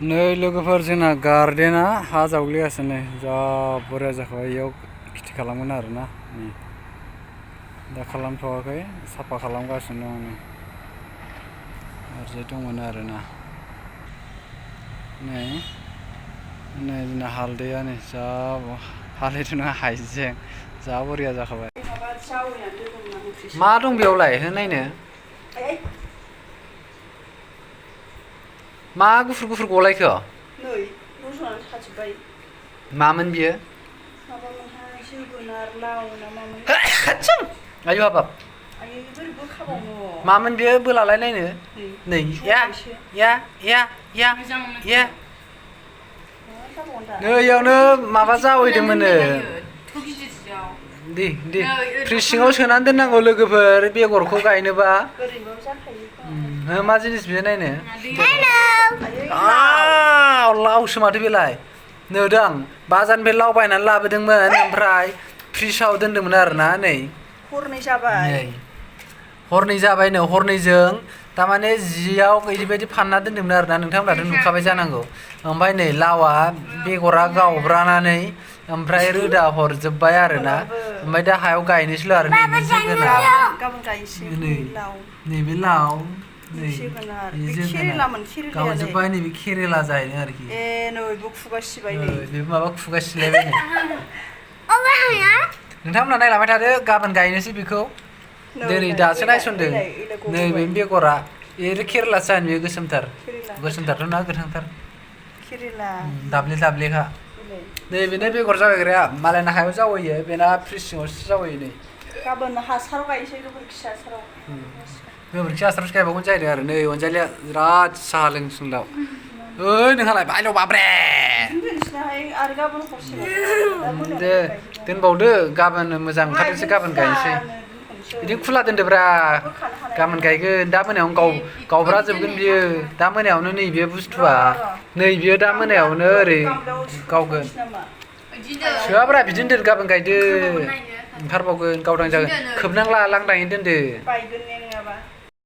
नै लोगोफोर जोंना गार्डेना हा जावग्लिगासिनो जा बुरजा जाखाबाय इयाव खेथि खालामगोन आरोना नै दा खालामथ'वाखै साफा खालामगासिनो दं नै ओरैजाय दंमोन आरोना नै जोंना हालदैया नै जा हालदैथ' नङा हाइजें जा बरिया जाखाबाय मा दं बेयावलाय हो नायनो मा गुफुर गुफुर गलायखो नै रज'नानै थाजोब्बाय मामोन बियो माबामोनहाय जोगोनार लाव ना मामोन आयु हाबाब आयै बोरैबो खाबावनो मामोन बियो बोलालाय नायनो नै या या या या या नै इयावनो माबा जावैदोंमोननो दे फ्रिज सिङाव सोनानै दोननांगौ लोगोफोर बेगरखौ गायनोबा ओरैनोबाबो जाखायो मा जिनिस बियो नायनो लावसो माथो बेलाय नुदों बाजारनिफ्राय लाव बायनानै लाबोदोंमोन ओमफ्राय फ्रिजआव दोनदोंमोन आरोना नै हरनै जाबाय हरनै जाबाय नो हरनैजों थारमाने जियाव ओरैबायदि फानना दोनदोंमोन आरोना नोंथांमोनाथ' नुखाबाय जानांगौ ओमफ्राय नै लावा बेगरा गावब्रानानै ओमफ्राय रोदा हरजोब्बाय आरोना ओमफ्राय दा हायाव गायनोसैल' आरो नैबे जोगोनार गाबोन गायनोसै लाव नैबे लाव जोगोनार बे केरेलामोन केरेलायालाय गावजोब्बाय नैबे केरेला जाहैदों आरोखि ए नैबो खुगा सिबाय नै बे माबा खुगा सिलायबाय नै नोंथांमोना नायलांबाय थादो गाबोन गायनोसै बेखौ दिनै दासो नायसनदों नैबे बेगरा एरै केरेलासो जागोन बेयो गोसोमथारथ' ना गोथांथार केरेला दाब्ले दाब्लेखा नैबेनो बेगर जावैग्राया मालायना हायाव जावैयो बेना फ्रिज सिङावसो जावैयो नै गाबोन हासाराव गायनोसै गोबोरखि हासाराव गोबोरखि हासारावसो गायबावगोन जाहैदों आरो नै अनजालिया बिराद साहा लोंसोंदाव ओइ नोंहालाय बायल' बाब्रे आरो गाबोन हरसिगोन दे दोनबावदो गाबोन मोजां ओंखारनोसै गाबोन गायनोसै बिदिनो खुला दोनदोब्रा गाबोन गायगोन दा मोनायावनो गावब्रा जोबगोन बियो दा मोनायावनो नैबे बुस्थुआ नै बियो दा मोनायावनो ओरै गावगोन सोआब्रा बिदिनो दोन गाबोन गायदो ओंखारबावगोन गावदां जागोन खोबनांला लांदाङै दोनदो